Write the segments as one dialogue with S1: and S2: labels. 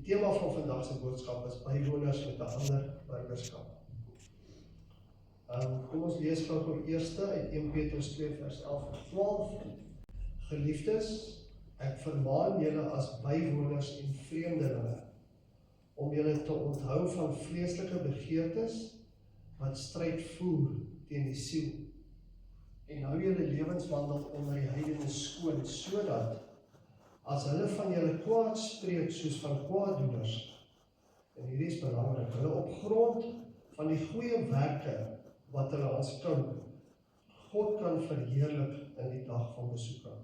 S1: tema van vandag se boodskap is bywoners met 'n ander burgerskap. Kom ons lees gou eers uit 1 Petrus 2 vers 11 en 12. Geliefdes, ek vermaan julle as bywoners en vreemdelinge, om julle te onthou van vleeslike begeertes, wat stryd voer teen die siel. En hou julle lewenswandel onder die heidene skoon, sodat, as hulle van julle kwaad spreek soos van kwaaddoeners, en hierdie is belangrik, hulle op grond van die goeie werke wat hulle aanskou, God kan verheerlik in die dag van besoeking.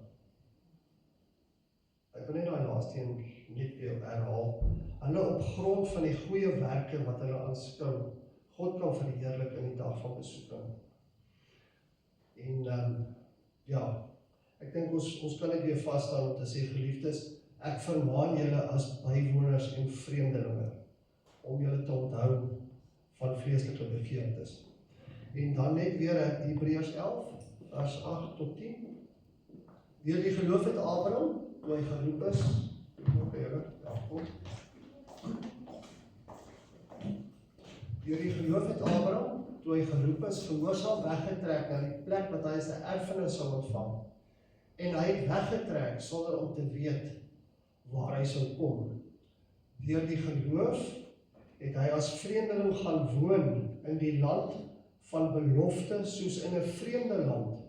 S1: Ek wil net daai laaste een net weer herhaal. Hulle op grond van die goeie werke wat hulle aanskou, God kan verheerlik in die dag van besoeking. En ja, ek dink ons kan net weer vasstaan om te sê, geliefdes, ek vermaan julle as bywoners en vreemdelinge, om julle te onthou van vleeslike begeertes. En dan net weer uit Hebreërs 11, vers 8 tot 10. Deur die geloof het Abraham, toe hy geroep is, deur die geloof het Abraham, toe hy geroep is, gehoorsaam weggetrek na die plek wat hy as 'n erfenis sou ontvang. En hy het weggetrek sonder om te weet waar hy sou kom. Deur die geloof het hy as vreemdeling gaan woon in die land van belofte, soos in 'n vreemde land,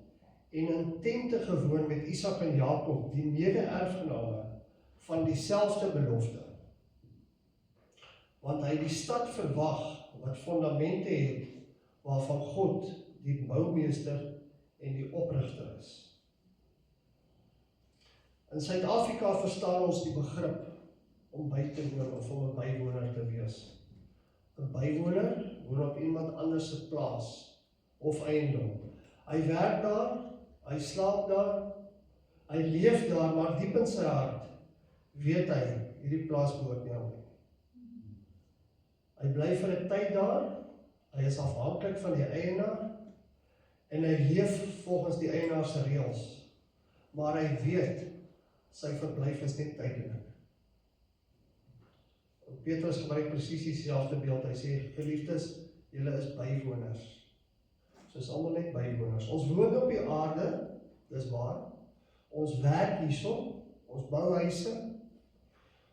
S1: en in tente gewoon met Isak en Jakob, die mede-erfgename van dieselfde belofte. Want hy die stad verwag wat fondamente het, waarvan God die boumeester en die oprigter is. In Suid-Afrika verstaan ons die begrip om by te woon of om 'n bywoner te wees. 'n Bywoner woon op iemand anders se plaas of eiendom. Hy werk daar, hy slaap daar, hy leef daar, maar diep in sy hart weet hy, hierdie plaas behoort nie aan my. Hy bly vir 'n tyd daar, hy is afhanklik van die eienaar, en hy leef volgens die eienaar se reëls, maar hy weet, sy verblyf is net tydelik. Petrus gebruik presies dieselfde beeld, hy sê, geliefdes, julle is bywoners. Soos almal net bywoners. Ons woon op die aarde, dis waar. Ons werk hierso, ons bou huise,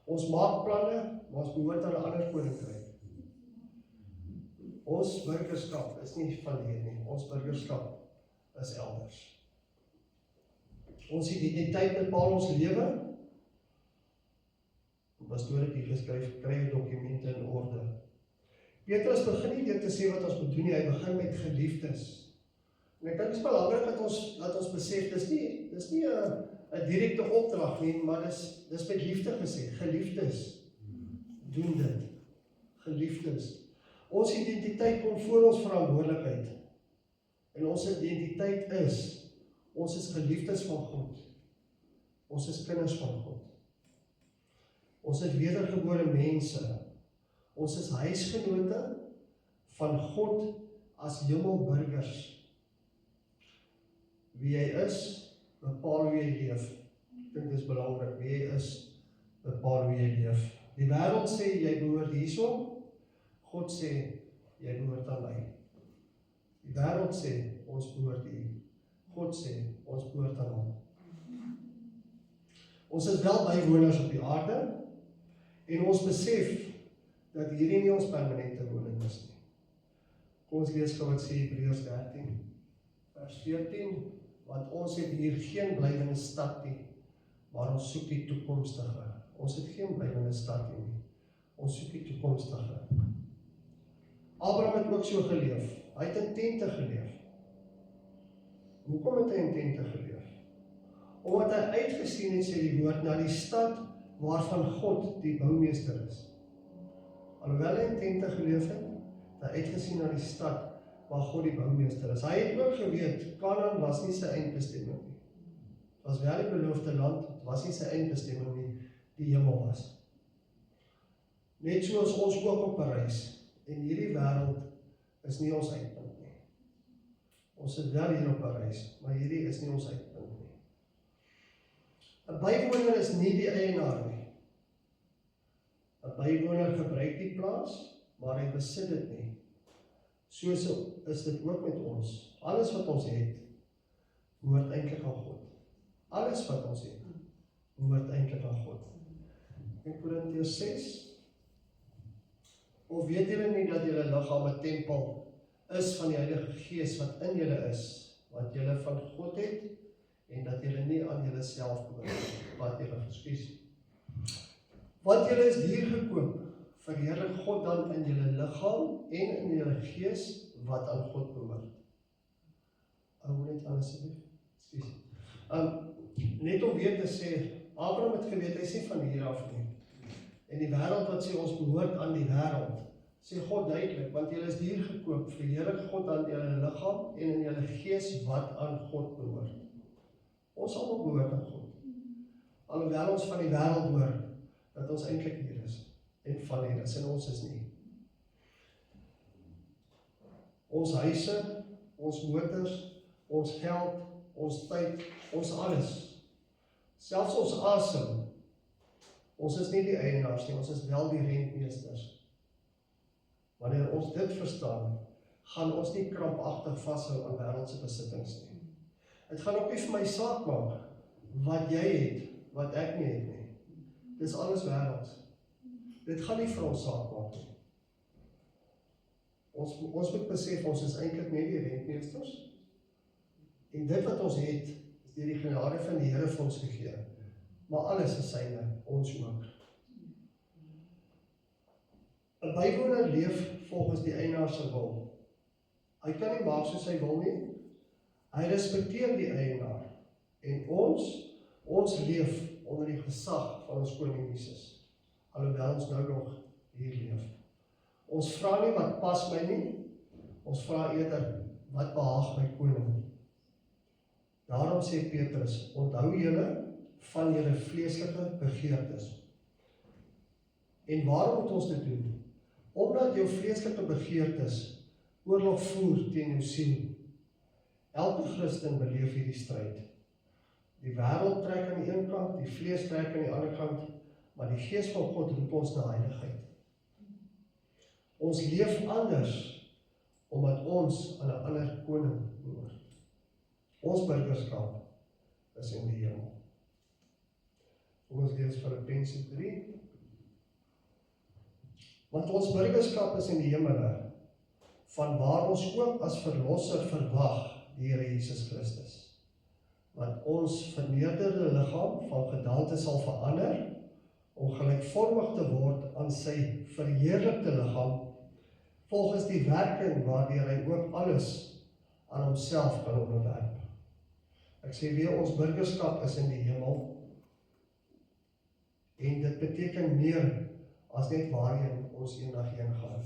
S1: ons maak planne, maar ons behoort aan 'n ander koninkryk. Ons burgerskap is nie van hier nie, ons burgerskap is elders. Ons identiteit bepaal ons lewe. Pastoor het hier geskryf, kry dokumente in orde. Petrus begin nie deur te sê wat ons moet doen nie, hy begin met geliefdes. En ek dink dit is belangrik dat ons besef, dis nie 'n direkte opdrag nie, maar dis met liefde gesê, geliefdes, doen dit, geliefdes. Ons identiteit kom voor ons verantwoordelikheid, en ons identiteit is, ons is geliefdes van God, ons is kinders van God. Ons is wedergebore mense. Ons is huisgenote van God as hemelburgers. Wie jy is, bepaal hoe jy leef. Ek dink dit is belangrik. Wie jy is, bepaal hoe jy leef. Die wêreld sê, jy behoort hierso. God sê, jy behoort aan my. Die wêreld sê, ons behoort hier. God sê, ons behoort aan hom. Ons is wel bywoners op die aarde, en ons besef dat hierdie nie ons permanente woning is nie. Kom ons lees gou wat sê Hebreërs 13, vers 14, want ons het hier geen blywende stad nie, maar ons soek die toekomstige. Ons het geen blywende stad nie, ons soek die toekomstige. Abraham het ook so geleef, hy het in tente geleef. Hoekom het hy in tente geleef? Omdat hy uitgesien het, sê die woord, na die stad waarvan God die boumeester is. Alhoewel hy in tente geleef het, hy uitgesien na die stad waar God die boumeester is. Hy het ook geweet, Kanaan was nie sy eindbestemming nie. Het was wel die beloofde land, het was nie sy eindbestemming nie, die hemel was. Net soos ons ook op 'n reis, en hierdie wêreld is nie ons eindpunt nie. Ons is wel hier op 'n reis, maar hierdie is nie ons eindpunt nie. 'n Bywoner is nie die eienaar nie. 'n bywoner gebruik die plaas, maar hy besit dit nie. Soos is dit ook met ons. Alles wat ons het, behoort eintlik aan God. Alles wat ons het, behoort eintlik aan God. In Korintiërs 6, of weet julle nie dat julle liggaam 'n tempel is van die Heilige Gees wat in julle is, wat julle van God het, en dat julle nie aan julle self behoort, wat julle verskuis. Want julle is diergekoop, verheerlik God dan in julle liggaam en in julle gees wat aan God behoort. Net asseblief. Ekskuus. Net om weer te sê, Abraham het geweet, hy sê van hier af nie. En die wêreld wat sê ons behoort aan die wêreld, sê God duidelik, want julle is diergekoop, verheerlik God aan julle liggaam en in julle gees wat aan God behoort. Ons almal behoort aan God. Alhoewel ons van die wêreld hoor, dat ons eintlik hier is, en van hier is, en ons is nie. Ons huise, ons motors, ons geld, ons tyd, ons alles. Selfs ons asem. Ons is nie die eienaars nie, ons is wel die rentmeesters. Wanneer ons dit verstaan, gaan ons nie krampagtig vashou aan wêreldse besittings nie. Dit gaan ook nie vir my saak maak wat jy het, wat ek nie het nie. Dis alles wêrelds. Dit gaan nie vir ons saak maak nie. Ons moet besef, ons is eintlik net die rentmeesters. En dit wat ons het, is deur die genade van die Here vir ons gegee. Maar alles is syne, ons ook. 'n bywoner leef volgens die eienaar se wil. Hy kan nie maak soos hy wil nie. Hy respekteer die eienaar. En ons leef onder die gesag van ons koning Jesus. Alhoewel ons nou nog hier leef. Ons vra nie wat pas my nie. Ons vra eerder wat behaag my koning. Daarom sê Petrus, onthou julle van julle vleeslike begeertes. En waarom moet ons dit doen? Omdat jou vleeslike begeertes oorlog voer teen jou siel. Elke Christen beleef hierdie stryd. Die wêreld trek aan die een kant, die vlees trek aan die ander kant, maar die Gees van God roep ons na heiligheid. Ons leef anders, omdat ons aan 'n ander koning behoort. Ons burgerskap is in die hemel. Ons lees Filippense 3. Want ons burgerskap is in die hemele, vanwaar ons ook as verlosser verwag die Here Jesus Christus. Want ons vermeerderde liggaam van gedaante sal verander, om gelykvormig te word aan sy verheerlikte liggaam, volgens die werking waardeur hy ook alles aan homself kan onderwerp. Ek sê weer, ons burgerskap is in die hemel, en dit beteken meer as net waarheen ons eendag heen gaan.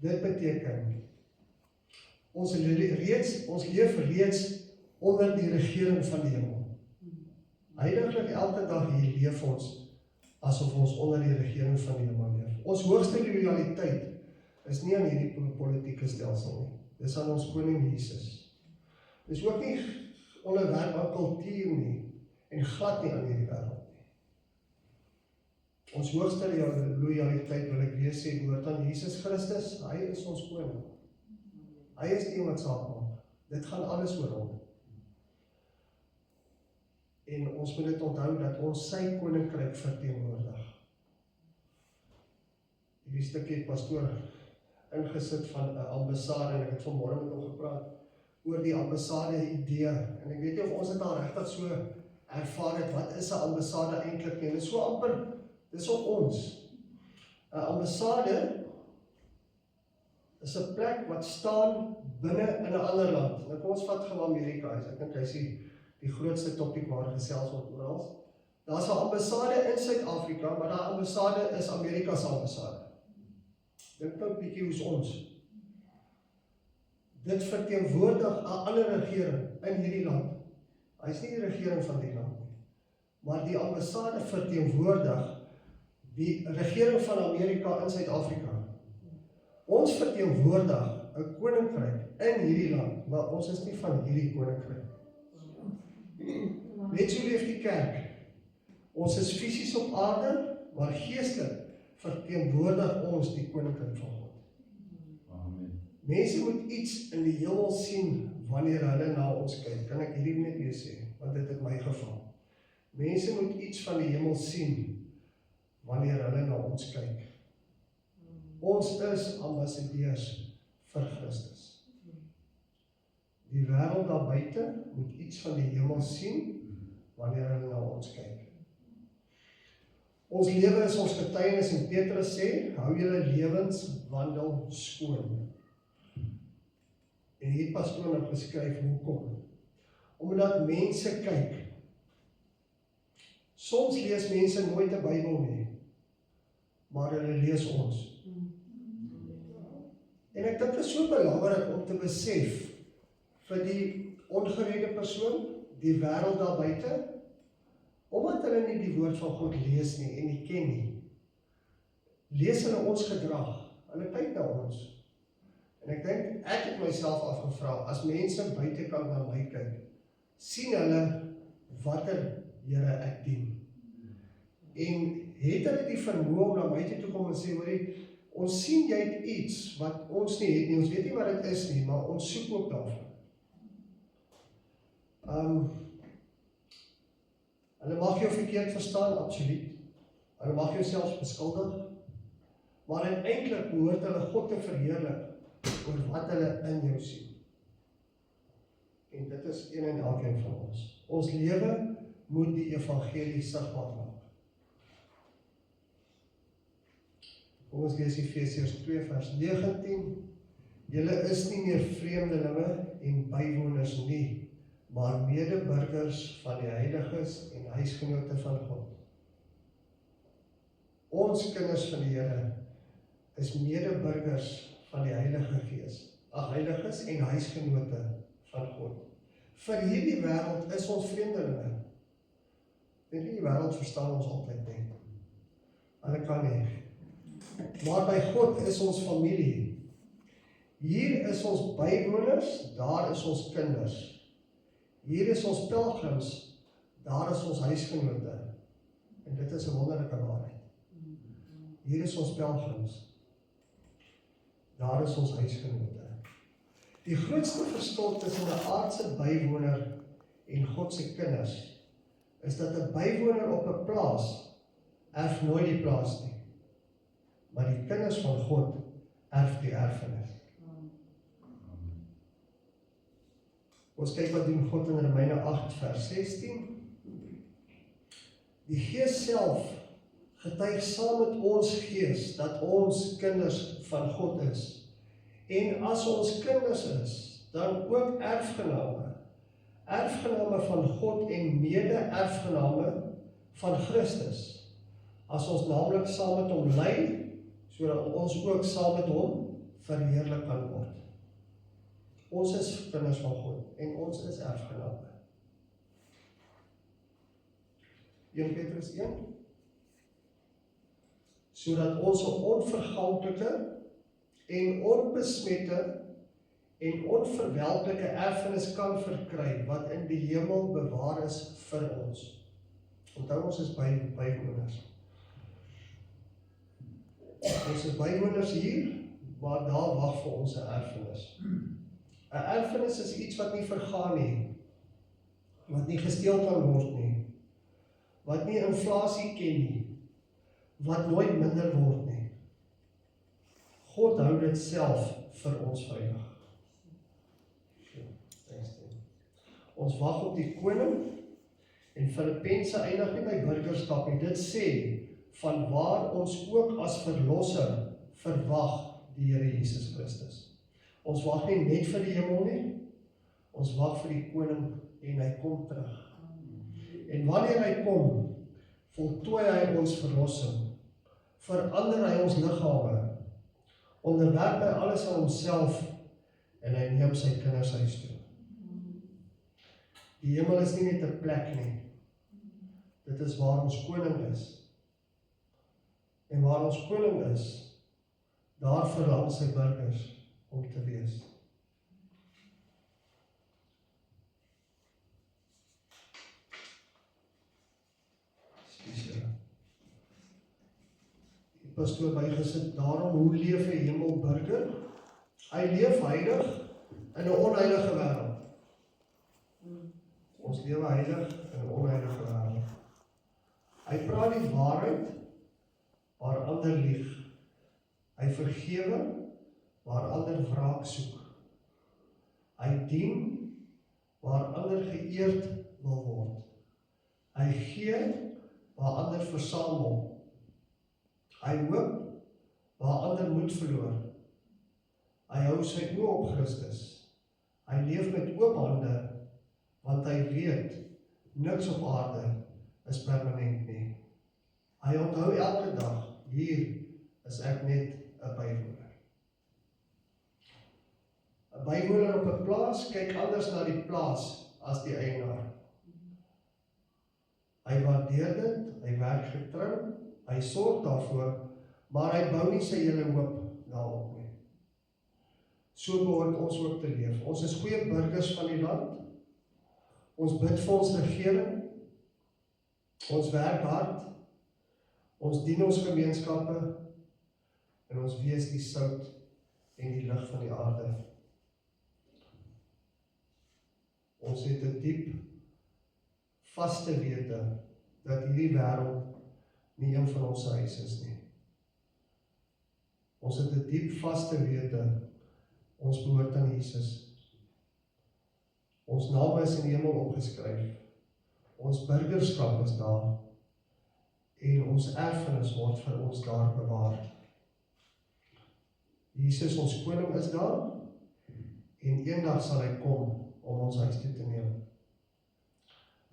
S1: Dit beteken, ons leef reeds onder die regering van die hemel. Heiliglik elke dag hier leef ons, asof ons onder die regering van die hemel leef. Ons hoogste loyaliteit is nie aan hierdie politieke stelsel nie. Dis aan ons koning Jesus. Dis ook nie onderwerp aan kultuur nie, en glad nie aan hierdie wêreld nie. Ons hoogste loyaliteit, wil ek weer sê, behoort aan Jesus Christus. Hy is ons koning. Hy is die wat saak maak. Dit gaan alles oor hom. En ons moet dit onthou dat ons sy koninkryk verteenwoordig. Hierdie stukkie het pastoor ingesit van 'n ambassade, en ek het vanmôre met hom gepraat oor die ambassade idee, en ek weet nie of ons dit al regtig so ervaar het, wat is 'n ambassade eintlik nie, dit is so amper, dis op ons. 'n Ambassade is 'n plek wat staan binne in 'n ander land. Nou kom ons vat gou Amerika, ek dink hy is die grootste topik waar gesels word oral. Daar's 'n ambassade in Suid-Afrika, maar daai ambassade is Amerika se ambassade. Dink nou 'n bietjie hoe's ons. Dit verteenwoordig 'n ander regering in hierdie land. Hy is nie die regering van die land nie, maar die ambassade verteenwoordig die regering van Amerika in Suid-Afrika. Ons verteenwoordig 'n koninkryk in hierdie land, maar ons is nie van hierdie koninkryk. Net so leef die kerk. Ons is fisies op aarde, maar geestelik verteenwoordig ons die koninkryk van God.
S2: Amen.
S1: Mense moet iets in die hemel sien wanneer hulle na ons kyk. Kan ek hierdie net weer sê, want dit het my geval. Mense moet iets van die hemel sien wanneer hulle na ons kyk. Ons is ambassadeurs vir Christus. Die wêreld daar buite moet iets van die hemel sien wanneer hulle na ons kyk. Ons lewe is ons getuienis en Petrus sê, hou julle lewenswandel skoon. En hier het pastoor nou beskryf hoekom. Omdat mense kyk. Soms lees mense nooit 'n Bybel nie, maar hulle lees ons. En ek dink dit is so belangrik om te besef vir die ongeredde persoon, die wêreld daar buite, omdat hulle nie die woord van God lees nie en nie ken nie, lees hulle ons gedrag, hulle kyk na ons. En ek dink, ek het myself afgevra, as mense buitekant na my kyk, sien hulle watter Here ek dien. En het hulle die vermoë om na my toe kom en sê, hoorie, ons sien jy het iets wat ons nie het nie, ons weet nie wat dit is nie, maar ons soek ook daarvan. Hulle mag jou verkeerd verstaan, absoluut. Hulle mag jou selfs beskuldig, maar eintlik behoort hulle God te verheerlik oor wat hulle in jou sien. En dit is een en elkeen van ons. Ons lewe moet die evangelie sigbaar maak. Kom ons lees Efesiërs 2 vers 19. Julle is nie meer vreemdelinge en bywoners nie, maar medeburgers van die heiliges en huisgenote van God. Ons kinders van die Here is medeburgers van die Heilige Gees, heiliges en huisgenote van God. Vir hierdie wêreld is ons vreemdelinge. En die wêreld verstaan ons altyd nie. Hulle kan nie. Maar by God is ons familie. Hier is ons bywoners, daar is ons kinders. Hier is ons pelgrims, daar is ons huisgenote. En dit is 'n wonderlike waarheid. Hier is ons pelgrims, daar is ons huisgenote. Die grootste verskil tussen 'n aardse bywoner en God se kinders is dat 'n bywoner op 'n plaas erf nooit die plaas nie, maar die kinders van God erf die erfenis. Ons kyk wat doen God in Romeine 8 vers 16. Die Gees self getuig saam met ons gees dat ons kinders van God is. En as ons kinders is, dan ook erfgename. Erfgename van God en mede-erfgename van Christus. As ons naamlik saam met hom ly, sodat ons ook saam met hom verheerlik kan word. Ons is kinders van God en ons is erfgename. 1 Petrus 1. Sodat ons 'n onverganklike en onbesmette en onverwelklike erfenis kan verkry wat in die hemel bewaar is vir ons. Onthou, ons is bywoners. Ons is bywoners hier, maar daar wag vir ons 'n erfenis. 'n Erfenis is iets wat nie vergaan nie, wat nie gesteel kan word nie, wat nie inflasie ken nie, wat nooit minder word nie. God hou dit self vir ons veilig. Ons wag op die koning en Filippense eindig nie by burgerskap en dit sê van waar ons ook as verlosser verwag die Here Jesus Christus. Ons wag nie net vir die hemel nie, ons wag vir die koning en hy kom terug. En wanneer hy kom, voltooi hy ons verlossing, verander hy ons liggame, onderwerp hy alles aan homself en hy neem sy kinders huis toe. Die hemel is nie net 'n plek nie, dit is waar ons koning is. En waar ons koning is, daar verlang sy burgers om te wees. pastoor bygesit, daarom hoe leef 'n hemelburger? Hy leef heilig in 'n onheilige wêreld. Ons lewe heilig in 'n onheilige wêreld. Hy praat die waarheid waar ander lieg. Hy vergewe waar ander wraak soek. Hy dien waar ander geëerd wil word. Hy gee waar ander versamel. Hy hoop waar ander moed verloor. Hy hou sy oë op Christus. Hy leef met oop hande, want hy weet, niks op aarde is permanent nie. Hy onthou elke dag, hier is ek net 'n bywoner. 'n Bywoner op 'n plaas kyk anders na die plaas as die eienaar. Hy waardeer dit, hy werk getrou, hy sorg daarvoor, maar hy bou nie sy hele hoop daarop nie. So behoort ons ook te leef. Ons is goeie burgers van die land. Ons bid vir ons regering. Ons werk hard. Ons dien ons gemeenskappe. En ons wees die sout en die lig van die aarde. Ons het 'n diep, vaste wete dat hierdie wêreld nie een van ons huis is nie. Ons het 'n diep, vaste wete, ons behoort aan Jesus. Ons name is in die hemel opgeskryf. Ons burgerskap is daar. En ons erfenis word vir ons daar bewaar. Jesus, ons koning, is daar. En eendag sal hy kom om ons huis toe te neem.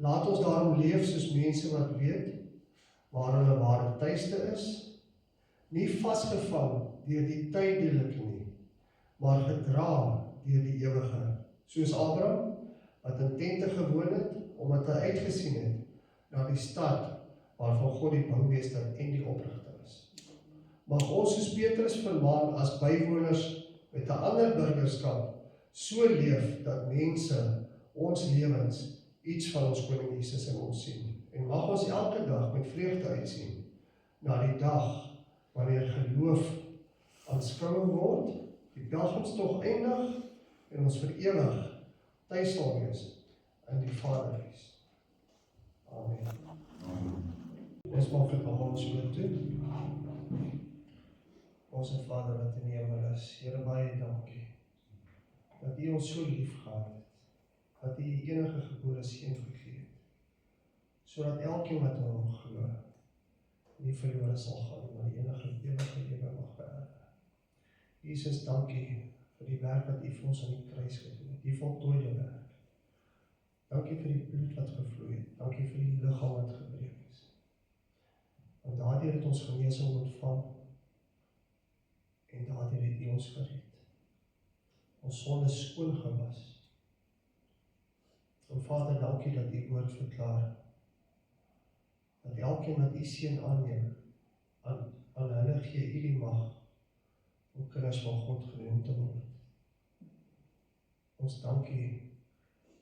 S1: Laat ons daarom leef soos mense wat weet waar hulle ware tuiste is, nie vasgevang deur die tydelike nie, maar gedra deur die ewige, soos Abraham, wat in tente gewoon het, omdat hy uitgesien het na die stad, waarvan God die boumeester en die oprigter is. Mag ons soos Petrus vermaan as bywoners met 'n ander burgerskap, so leef dat mense ons lewens iets van ons koning Jesus in ons sien. En mag ons elke dag met vreugde uitsien na die dag wanneer geloof aanskouing word, die pelgrimstog eindig en ons vir ewig tuis sal wees in die Vaderhuis. Amen. Ons maak dit almal ons oë toe. Ons Vader wat in die hemel is, Here, baie dankie dat U ons so lief gehad het, dat U U enige gebore seun gegee het, sodat elkeen wat in Hom glo nie verlore sal gaan, maar die ewige lewe mag beerwe. Jesus, dankie vir die werk wat U vir ons aan die kruis gedoen het, die voltooide werk. Dankie vir die bloed wat gevloei het, dankie vir die liggaam wat gebreek is. Want daardeur het ons genesing ontvang, en daardeur het U ons gered. Ons sonde skoon gewas. En Vader, dankie dat U woord verklaar, dat elkeen wat U seun aanneem, aan hulle gee U die mag, om kinders van God genoem te word. Ons dankie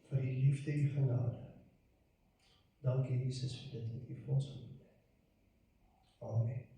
S1: vir die liefde en genade. Dankie Jesus vir dit wat U vir ons gedoen het. Amen.